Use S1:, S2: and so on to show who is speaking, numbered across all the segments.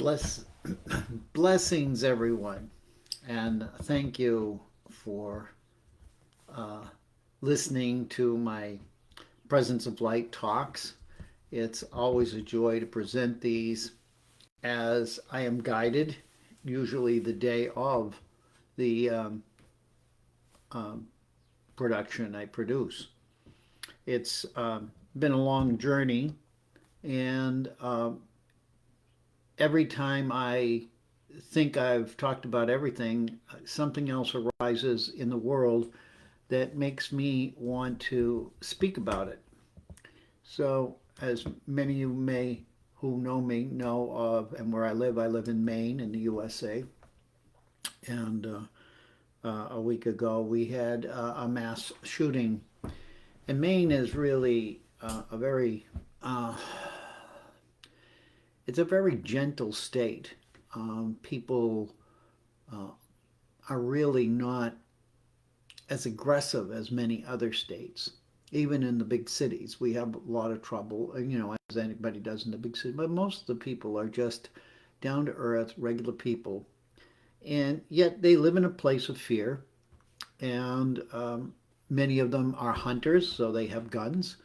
S1: Bless, blessings, everyone, and thank you for uh, listening to my Presence of Light talks. It's always a joy to present these as I am guided, usually the day of the um, production I produce. It's been a long journey, and every time I think I've talked about everything, something else arises in the world that makes me want to speak about it. So, as many of you may who know me know of, and where I live in Maine in the USA. And a week ago, we had a mass shooting. And Maine is really a very it's a very gentle state. People uh, are really not as aggressive as many other states. Even in the big cities, we have a lot of trouble, as anybody does in the big city. But most of the people are just down to earth, regular people. And yet they live in a place of fear. And many of them are hunters, so they have guns.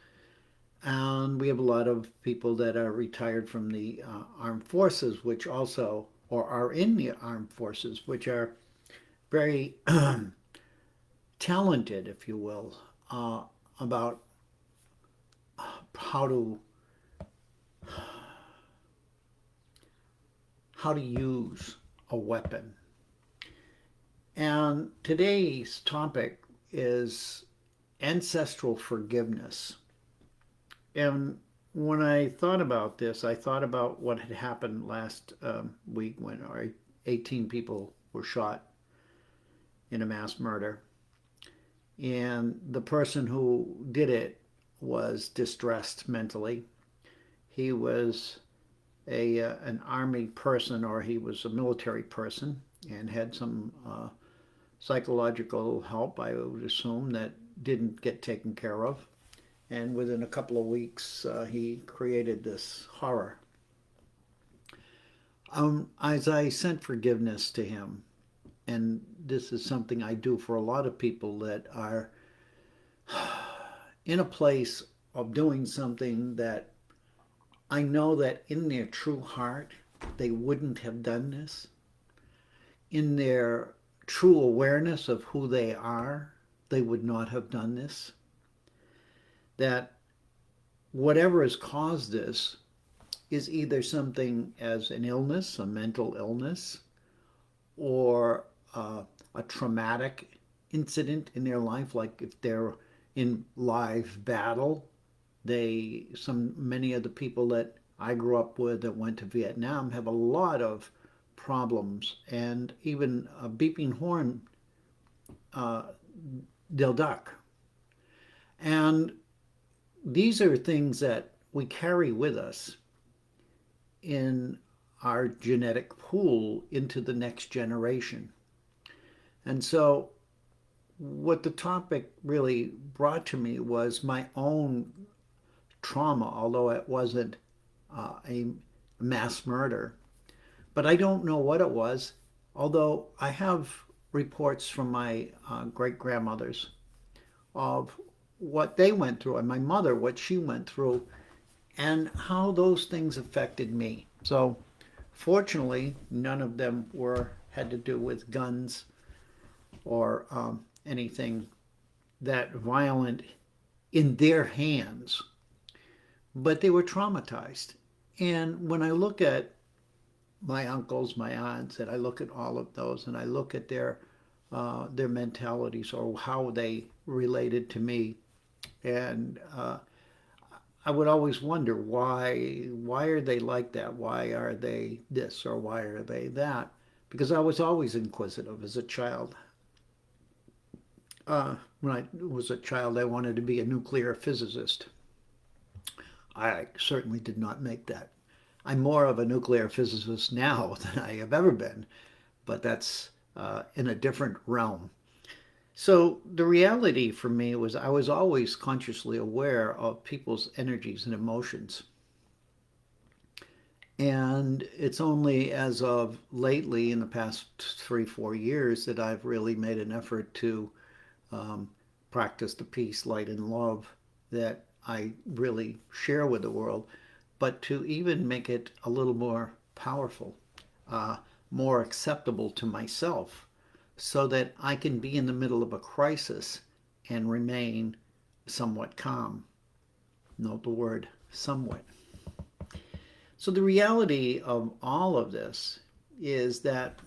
S1: And we have a lot of people that are retired from the armed forces, which also, or are in the armed forces, which are very talented, if you will, about how to how to use a weapon. And today's topic is ancestral forgiveness. And when I thought about this, I thought about what had happened last week when 18 people were shot in a mass murder. And the person who did it was distressed mentally. He was an army person, or he was a military person, and had some psychological help, I would assume, that didn't get taken care of. And within a couple of weeks, he created this horror. As I sent forgiveness to him, and this is something I do for a lot of people that are in a place of doing something that I know that in their true heart they wouldn't have done this. In their true awareness of who they are, they would not have done this. That whatever has caused this is either something as an illness, a mental illness, or a traumatic incident in their life, like if they're in live battle. Many of the people that I grew up with that went to Vietnam have a lot of problems, and even a beeping horn, uh, they'll duck. And these are things that we carry with us in our genetic pool into the next generation. And so, what the topic really brought to me was my own trauma, although it wasn't a mass murder. But I don't know what it was, although I have reports from my great grandmothers of what they went through, and my mother, what she went through, and how those things affected me. So, fortunately, none of them had to do with guns or anything that violent in their hands, but they were traumatized. And when I look at my uncles, my aunts, and I look at all of those, and I look at their mentalities or how they related to me, and I would always wonder why are they like that? Why are they this or why are they that? Because I was always inquisitive as a child. When I was a child, I wanted to be a nuclear physicist. I certainly did not make that. I'm more of a nuclear physicist now than I have ever been, but that's in a different realm. So the reality for me was I was always consciously aware of people's energies and emotions. And it's only as of lately, in the past 3, 4 years, that I've really made an effort to um, practice the peace, light, and love that I really share with the world, but to even make it a little more powerful, uh, more acceptable to myself, so that I can be in the middle of a crisis and remain somewhat calm. Note the word somewhat. So, the reality of all of this is that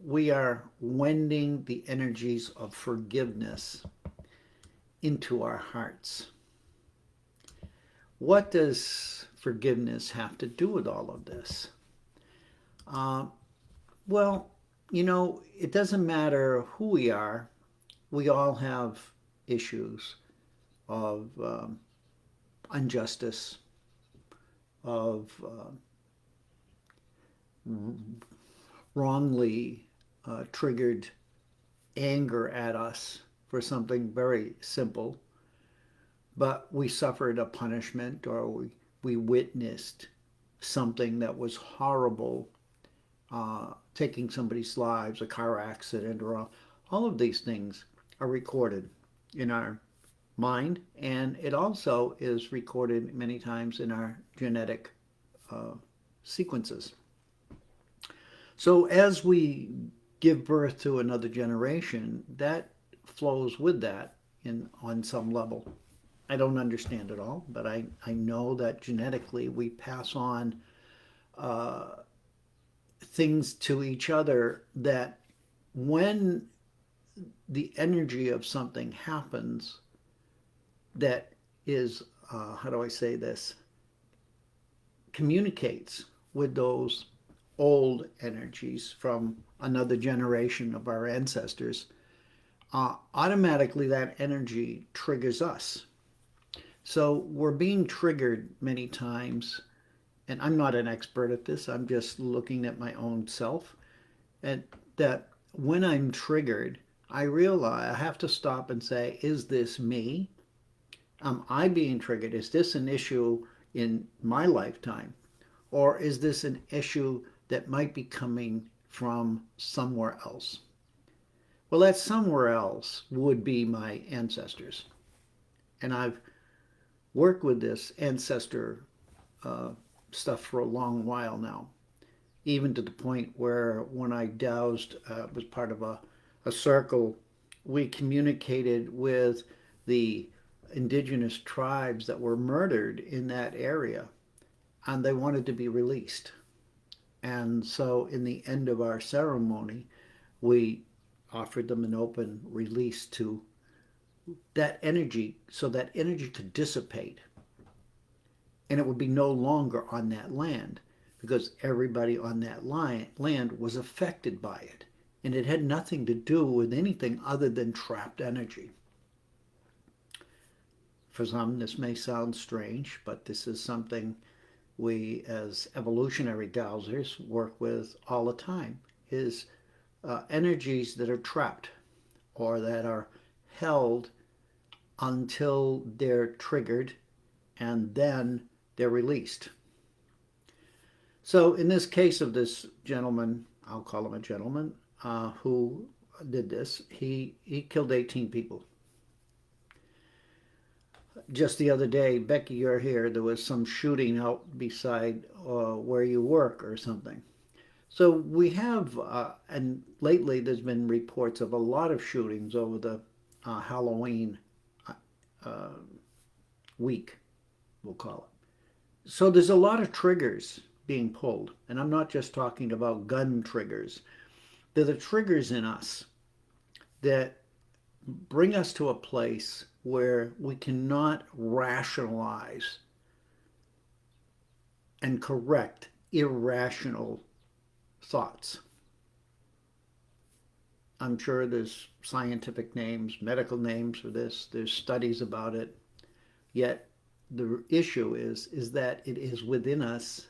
S1: we are wending the energies of forgiveness into our hearts. What does forgiveness have to do with all of this? Uh, well, it doesn't matter who we are, we all have issues of injustice, of wrongly triggered anger at us for something very simple, but we suffered a punishment, or we witnessed something that was horrible, taking somebody's lives, a car accident, or all of these things are recorded in our mind, and it also is recorded many times in our genetic uh, sequences. So as we give birth to another generation, that flows with that in on some level. I don't understand it all, but I know that genetically we pass on uh, things to each other, that when the energy of something happens that is, how do I say this, communicates with those old energies from another generation of our ancestors, automatically that energy triggers us. So we're being triggered many times, and I'm not an expert at this, I'm just looking at my own self, and that when I'm triggered, I realize I have to stop and say, is this me? Am I being triggered? Is this an issue in my lifetime? Or is this an issue that might be coming from somewhere else? Well, that somewhere else would be my ancestors. And I've worked with this ancestor uh, stuff for a long while now, even to the point where when I dowsed, was part of a circle, we communicated with the indigenous tribes that were murdered in that area, and they wanted to be released. And so, in the end of our ceremony, we offered them an open release to that energy, so that energy could dissipate and it would be no longer on that land, because everybody on that land was affected by it. And it had nothing to do with anything other than trapped energy. For some, this may sound strange, but this is something we as evolutionary dowsers work with all the time, is energies that are trapped or that are held until they're triggered, and then they're released. So in this case of this gentleman, I'll call him a gentleman, who did this, he killed 18 people. Just the other day, Becky, you're here, there was some shooting out beside where you work or something. So we have, and lately there's been reports of a lot of shootings over the Halloween uh, week, we'll call it. So there's a lot of triggers being pulled, and I'm not just talking about gun triggers. They're the triggers in us that bring us to a place where we cannot rationalize and correct irrational thoughts. I'm sure there's scientific names, medical names for this. There's studies about it. Yet the issue is that it is within us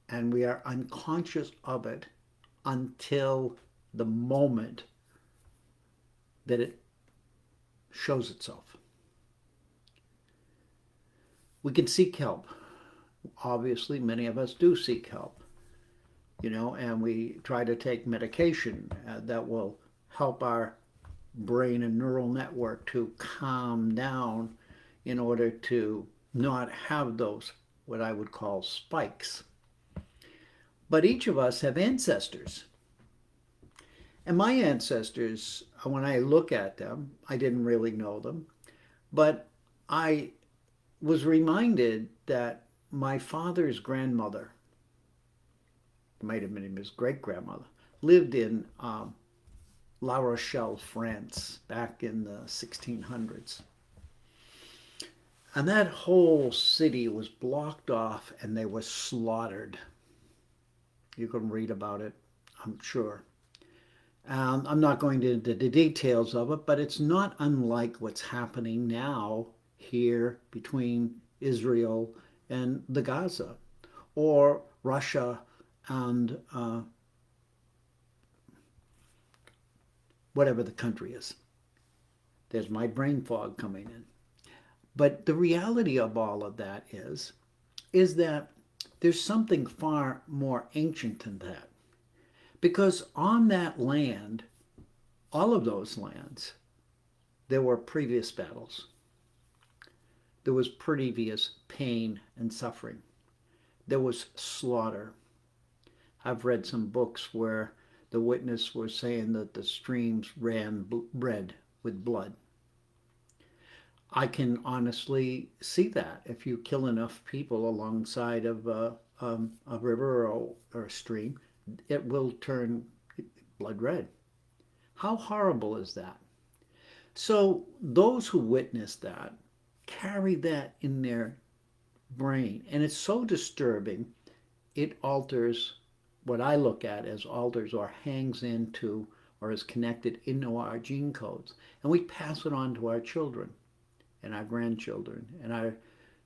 S1: and we are unconscious of it until the moment that it shows itself. We can seek help. Obviously, many of us do seek help, and we try to take medication that will help our brain and neural network to calm down in order to not have those, what I would call, spikes. But each of us have ancestors. And my ancestors, when I look at them, I didn't really know them, but I was reminded that my father's grandmother, might have been his great grandmother, lived in La Rochelle, France, back in the 1600s. And that whole city was blocked off and they were slaughtered. You can read about it, I'm sure. I'm not going into the details of it, but it's not unlike what's happening now here between Israel and the Gaza, or Russia and whatever the country is. There's my brain fog coming in. But the reality of all of that is that there's something far more ancient than that. Because on that land, all of those lands, there were previous battles. There was previous pain and suffering. There was slaughter. I've read some books where the witness was saying that the streams ran red with blood. I can honestly see that. If you kill enough people alongside of a river or a stream, it will turn blood red. How horrible is that? So those who witness that carry that in their brain, and it's so disturbing. It alters what I look at as alters or hangs into or is connected into our gene codes, and we pass it on to our children and our grandchildren and our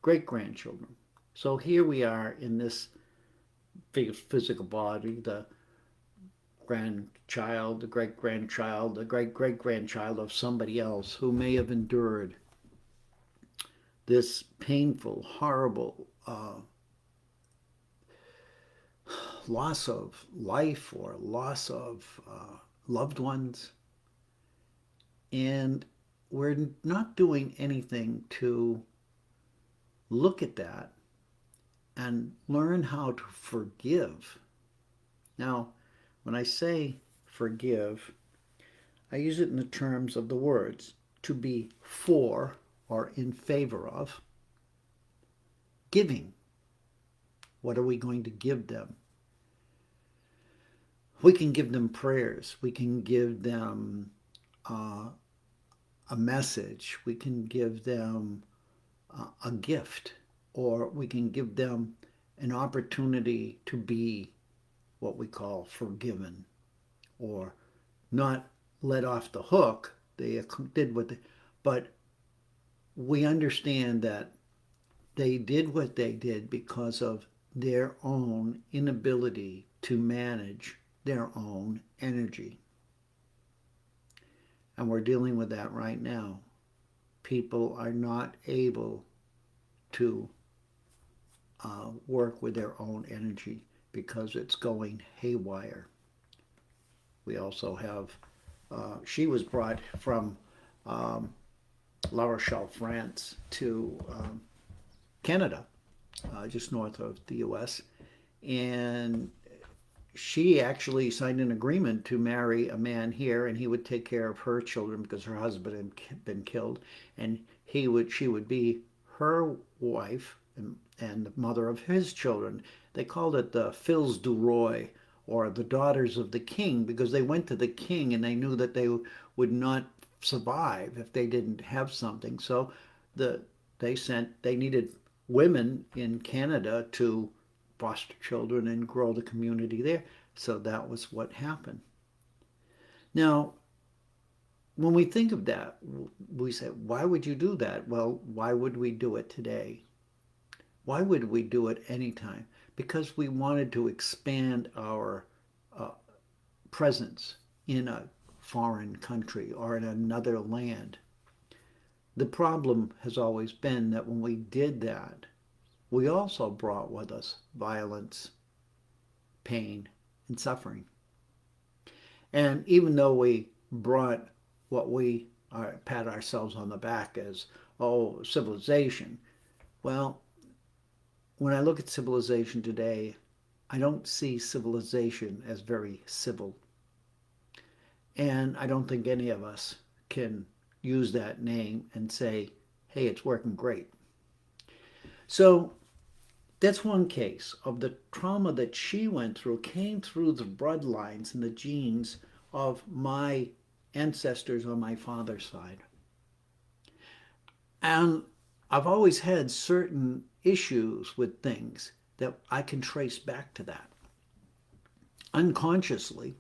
S1: great grandchildren. So here we are in this physical body, the grandchild, the great grandchild, the great great grandchild of somebody else who may have endured this painful, horrible loss of life or loss of loved ones. And we're not doing anything to look at that and learn how to forgive. Now, when I say forgive, I use it in the terms of the words to be for or in favor of. Giving. What are we going to give them? We can give them prayers. We can give them a message. We can give them a gift, or we can give them an opportunity to be what we call forgiven, or not let off the hook. They did what they, but we understand that they did what they did because of their own inability to manage their own energy. And we're dealing with that right now. People are not able to work with their own energy because it's going haywire. We also have, she was brought from La Rochelle, France to Canada, just north of the U.S. And she actually signed an agreement to marry a man here, and he would take care of her children because her husband had been killed, and she would be her wife and the mother of his children. They called it the Fils du Roi, or the daughters of the king, because they went to the king and they knew that they would not survive if they didn't have something. So they needed women in Canada to foster children and grow the community there. So that was what happened. Now, when we think of that, we say, why would you do that? Well, why would we do it today? Why would we do it anytime? Because we wanted to expand our presence in a foreign country or in another land. The problem has always been that when we did that, we also brought with us violence, pain, and suffering. And even though we brought what we pat ourselves on the back as, oh, civilization, well, when I look at civilization today, I don't see civilization as very civil. And I don't think any of us can use that name and say, hey, it's working great. So that's one case of the trauma that she went through came through the bloodlines and the genes of my ancestors on my father's side. And I've always had certain issues with things that I can trace back to that unconsciously.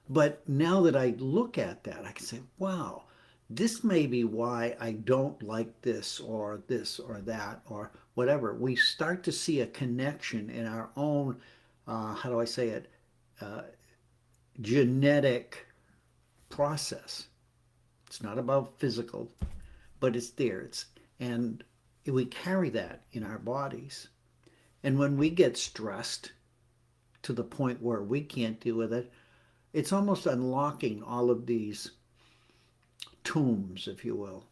S1: But now that I look at that, I can say, wow, this may be why I don't like this or that or whatever. We start to see a connection in our own, how do I say it, uh, genetic process. It's not about physical, but it's there. And we carry that in our bodies. And when we get stressed to the point where we can't deal with it, it's almost unlocking all of these tombs, if you will,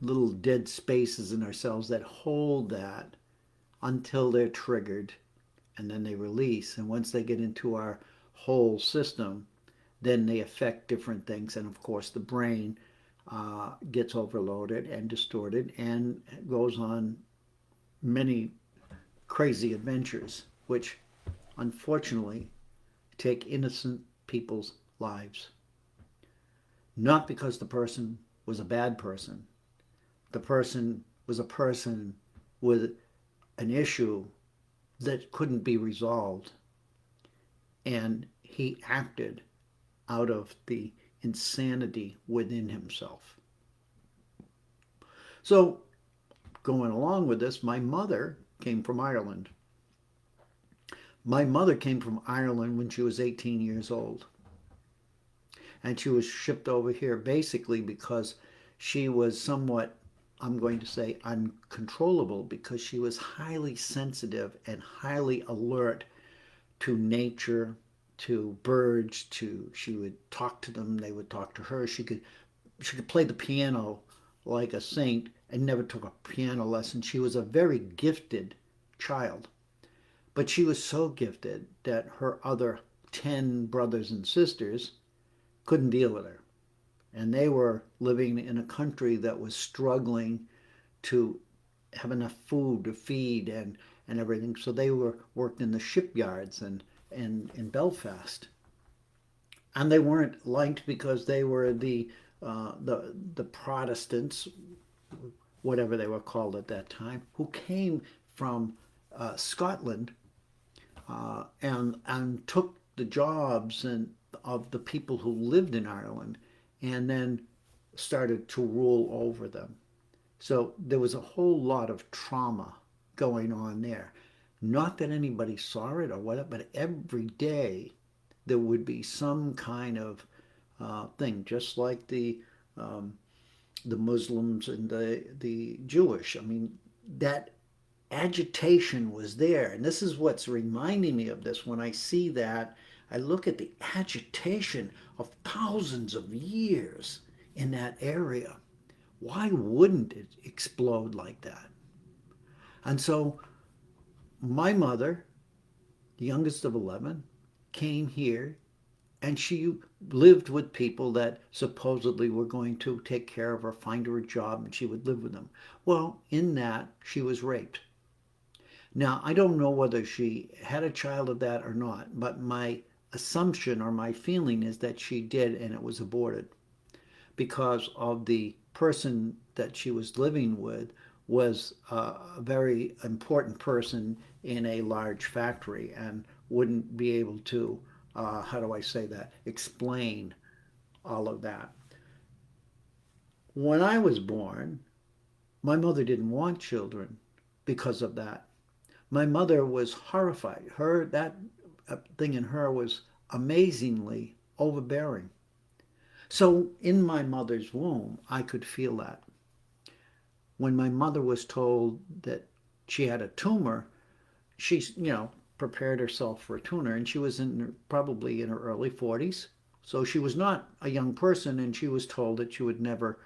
S1: little dead spaces in ourselves that hold that until they're triggered and then they release. And once they get into our whole system, then they affect different things. And of course, the brain gets overloaded and distorted and goes on many crazy adventures, which unfortunately take innocent people's lives. Not because the person was a bad person. The person was a person with an issue that couldn't be resolved. And he acted out of the insanity within himself. So, going along with this, my mother came from Ireland. My mother came from Ireland when she was 18 years old. And she was shipped over here basically because she was somewhat, I'm going to say, uncontrollable because she was highly sensitive and highly alert to nature, to birds, to she would talk to them, they would talk to her. She could play the piano like a saint and never took a piano lesson. She was a very gifted child. But she was so gifted that her other 10 brothers and sisters couldn't deal with her. And they were living in a country that was struggling to have enough food to feed and everything. So they were worked in the shipyards and in Belfast. And they weren't liked because they were the Protestants, whatever they were called at that time, who came from Scotland and took the jobs and of the people who lived in Ireland and then started to rule over them. So there was a whole lot of trauma going on there. Not that anybody saw it or whatever, but every day there would be some kind of thing, just like the Muslims and the Jewish. I mean, that agitation was there. And this is what's reminding me of this. When I see that, I look at the agitation of thousands of years in that area. Why wouldn't it explode like that? And so my mother, the youngest of 11, came here and she lived with people that supposedly were going to take care of her, find her a job, and she would live with them. Well, in that, she was raped. Now, I don't know whether she had a child of that or not, but my assumption or my feeling is that she did and it was aborted because of the person that she was living with was a very important person in a large factory and wouldn't be able to, how do I say that, explain all of that. When I was born, my mother didn't want children because of that. My mother was horrified. That thing in her was amazingly overbearing. So in my mother's womb, I could feel that. When my mother was told that she had a tumor, she, prepared herself for a tumor, and she was probably in her early 40s. So she was not a young person, and she was told that she would never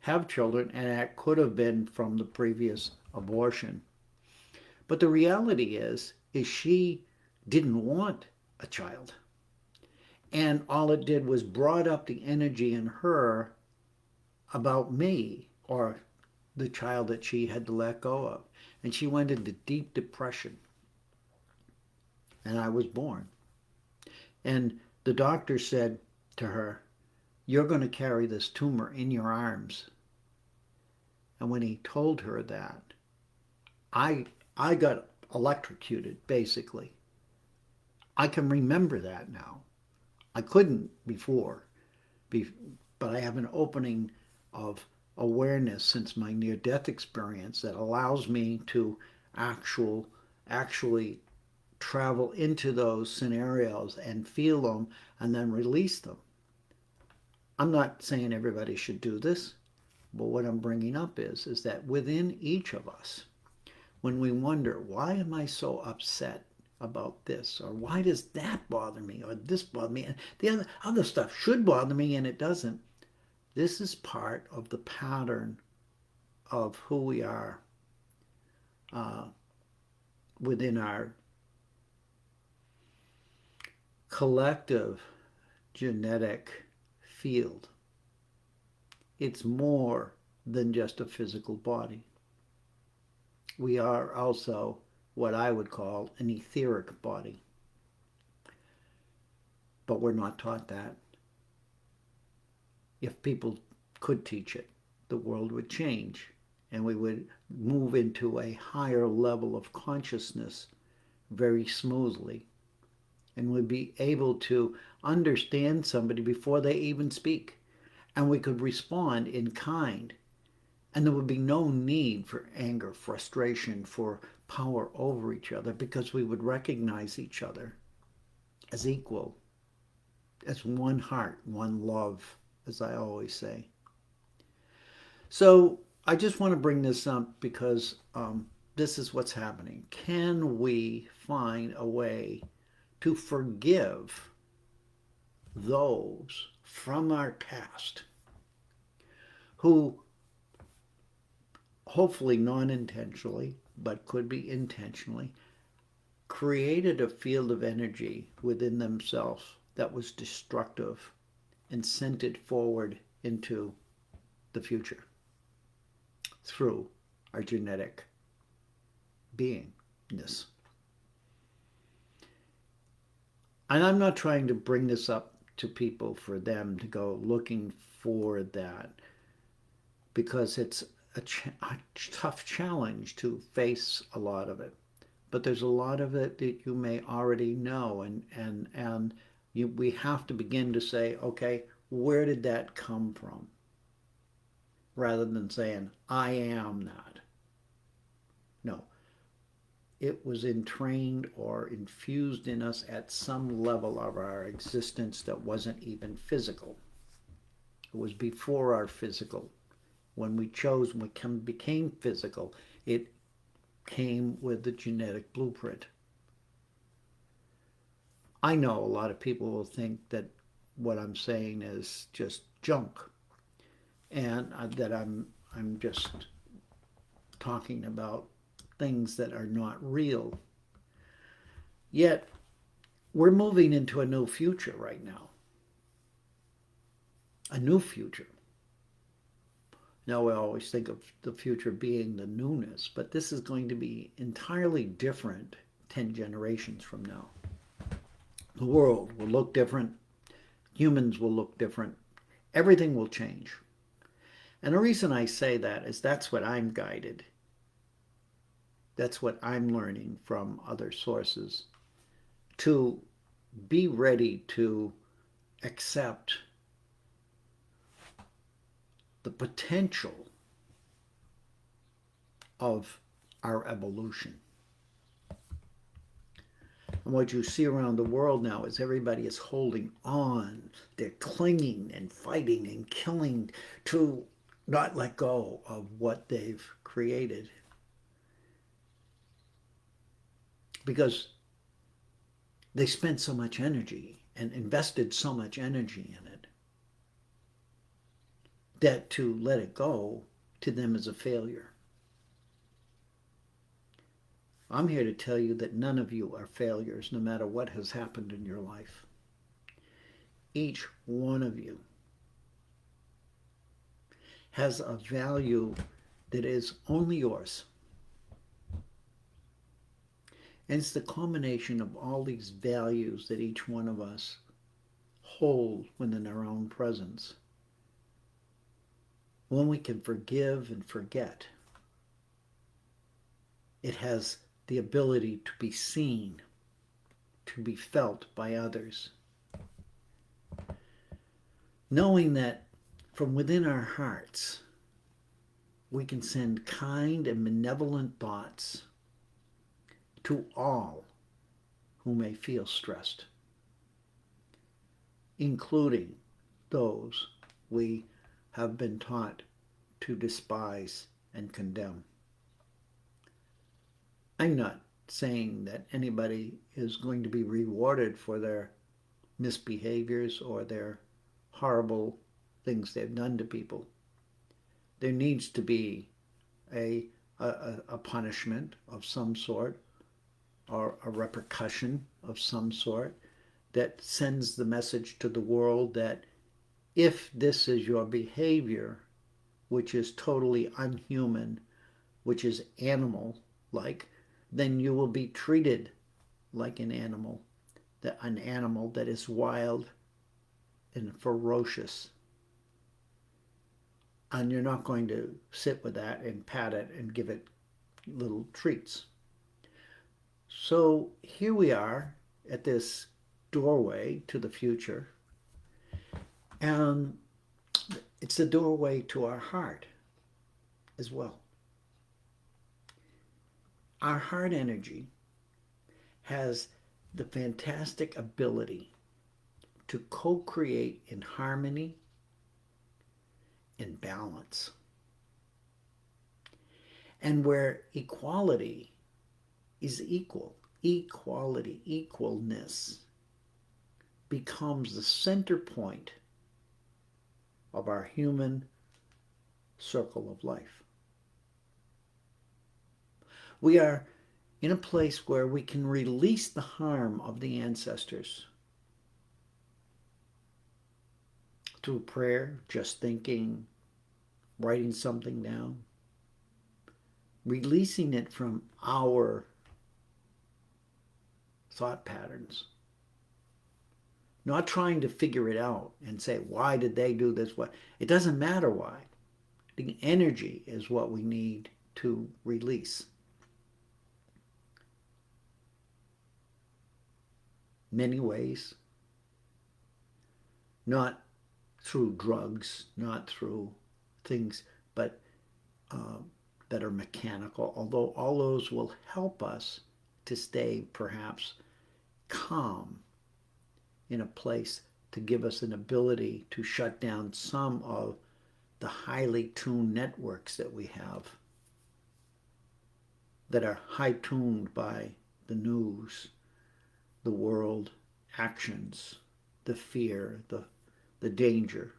S1: have children, and that could have been from the previous abortion. But the reality is she didn't want a child. And all it did was brought up the energy in her about me, or the child that she had to let go of. And she went into deep depression. And I was born. And the doctor said to her, "You're going to carry this tumor in your arms." And when he told her that, I I got electrocuted, basically. I can remember that now. I couldn't before, but I have an opening of awareness since my near-death experience that allows me to actually travel into those scenarios and feel them and then release them. I'm not saying everybody should do this, but what I'm bringing up is that within each of us, when we wonder, why am I so upset about this? Or why does that bother me? Or this bother me? And the other stuff should bother me and it doesn't. This is part of the pattern of who we are uh, within our collective genetic field. It's more than just a physical body. We are also what I would call an etheric body. But we're not taught that. If people could teach it, the world would change and we would move into a higher level of consciousness very smoothly, and we'd be able to understand somebody before they even speak, and we could respond in kind, and there would be no need for anger, frustration, for power over each other, because we would recognize each other as equal, as one heart, one love, as I always say. So I just want to bring this up because this is what's happening. Can we find a way to forgive those from our past who, hopefully non-intentionally, but could be intentionally, created a field of energy within themselves that was destructive and sent it forward into the future through our genetic beingness? And I'm not trying to bring this up to people for them to go looking for that, because it's a tough challenge to face a lot of it. But there's a lot of it that you may already know, and we have to begin to say, okay, where did that come from? Rather than saying, I am that. No, it was entrained or infused in us at some level of our existence that wasn't even physical. It was before our physical. When we chose, when we became physical, it came with the genetic blueprint. I know a lot of people will think that what I'm saying is just junk, and that I'm just talking about things that are not real. Yet we're moving into a new future right now. A new future. Now, we always think of the future being the newness, but this is going to be entirely different 10 generations from now. The world will look different. Humans will look different. Everything will change. And the reason I say that is that's what I'm guided. That's what I'm learning from other sources, to be ready to accept the potential of our evolution. And what you see around the world now is everybody is holding on. They're clinging and fighting and killing to not let go of what they've created. because they spent so much energy and invested so much energy in it that to let it go to them is a failure. I'm here to tell you that none of you are failures, no matter what has happened in your life. Each one of you has a value that is only yours. And it's the combination of all these values that each one of us hold within our own presence. When we can forgive and forget, it has the ability to be seen, to be felt by others. Knowing that from within our hearts, we can send kind and benevolent thoughts to all who may feel stressed, including those we have been taught to despise and condemn. I'm not saying that anybody is going to be rewarded for their misbehaviors or their horrible things they've done to people. There needs to be a punishment of some sort or a repercussion of some sort that sends the message to the world that if this is your behavior, which is totally unhuman, which is animal-like, then you will be treated like an animal that is wild and ferocious. And you're not going to sit with that and pat it and give it little treats. So here we are at this doorway to the future, and it's the doorway to our heart as well. Our heart energy has the fantastic ability to co-create in harmony and balance. And where equality is equal, equality, equalness becomes the center point of our human circle of life. We are in a place where we can release the harm of the ancestors through prayer, just thinking, writing something down, releasing it from our thought patterns, not trying to figure it out and say, why did they do this? What? It doesn't matter why. The energy is what we need to release. Many ways, not through drugs, not through things, but that are mechanical, although all those will help us to stay perhaps calm in a place to give us an ability to shut down some of the highly tuned networks that we have that are high tuned by the news, the world actions, the fear, the danger,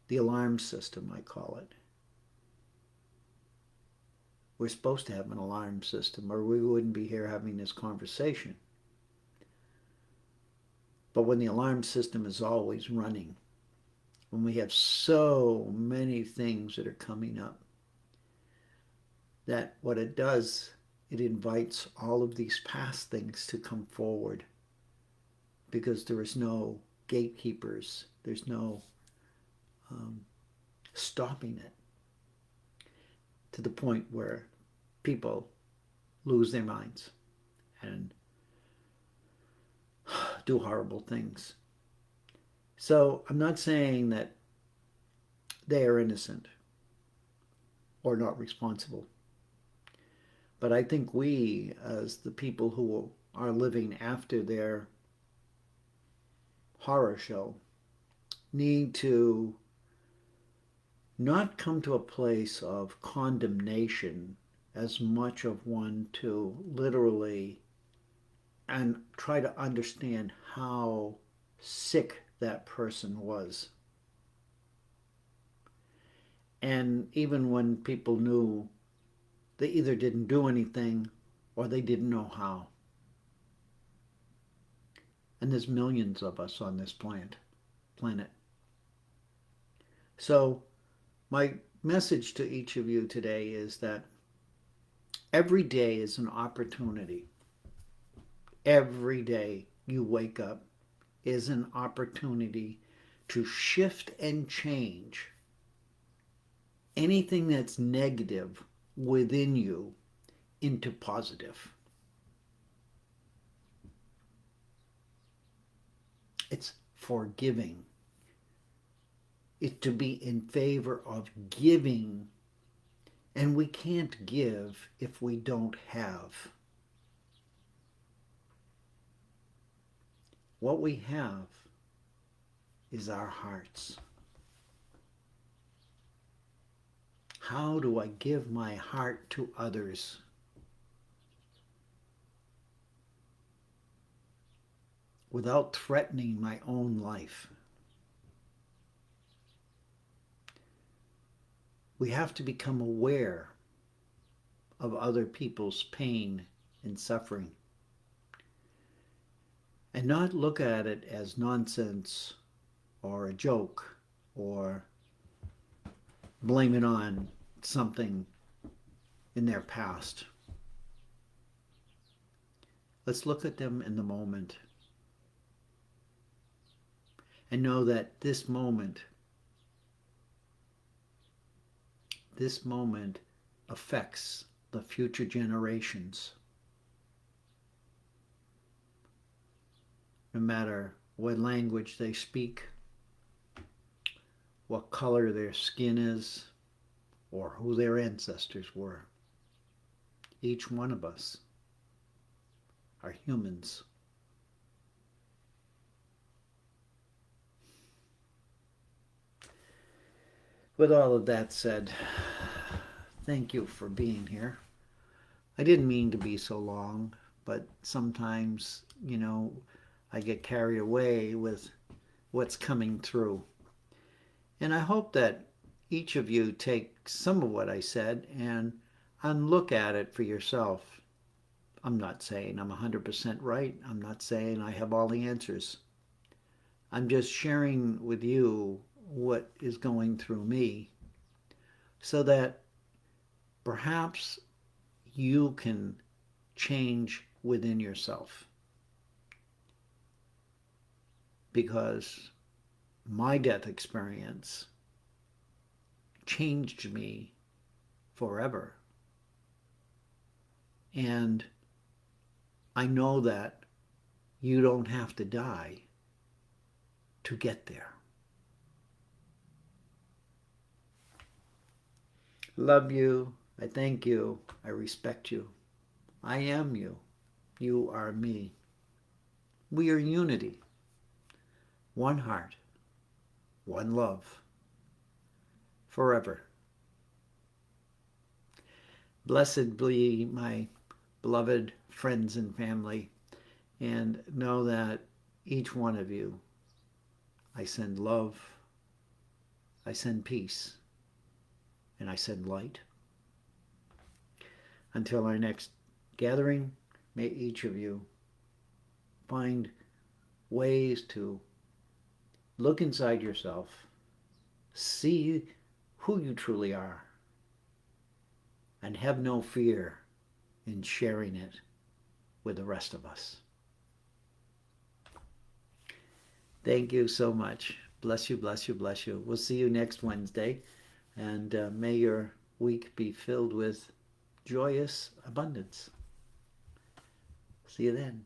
S1: the alarm system, I call it. We're supposed to have an alarm system or we wouldn't be here having this conversation. But when the alarm system is always running, when we have so many things that are coming up, that what it does, it invites all of these past things to come forward because there is no gatekeepers, there's no stopping it to the point where people lose their minds and do horrible things. So I'm not saying that they are innocent or not responsible. But I think we, as the people who are living after their horror show, need to not come to a place of condemnation as much of one to literally and try to understand how sick that person was. And even when people knew, they either didn't do anything or they didn't know how. And there's millions of us on this planet. So my message to each of you today is that every day is an opportunity. Every day you wake up is an opportunity to shift and change anything that's negative within you into positive. It's forgiving. It's to be in favor of giving, and we can't give if we don't have. What we have is our hearts. How do I give my heart to others? Without threatening my own life? We have to become aware of other people's pain and suffering and not look at it as nonsense or a joke or blame it on something in their past. Let's look at them in the moment and know that this moment affects the future generations. No matter what language they speak, what color their skin is, or who their ancestors were. Each one of us are humans. With all of that said, thank you for being here. I didn't mean to be so long, but sometimes, I get carried away with what's coming through. And I hope that each of you take some of what I said and look at it for yourself. I'm not saying I'm 100% right. I'm not saying I have all the answers. I'm just sharing with you what is going through me so that perhaps you can change within yourself. Because my death experience changed me forever. And I know that you don't have to die to get there. Love you. I thank you. I respect you. I am you. You are me. We are unity. One heart. One love. Forever. Blessed be my beloved friends and family, and know that each one of you, I send love, I send peace, and I send light. Until our next gathering, may each of you find ways to look inside yourself, see who you truly are, and have no fear in sharing it with the rest of us. Thank you so much. Bless you, bless you, bless you. We'll see you next Wednesday, and may your week be filled with joyous abundance. See you then.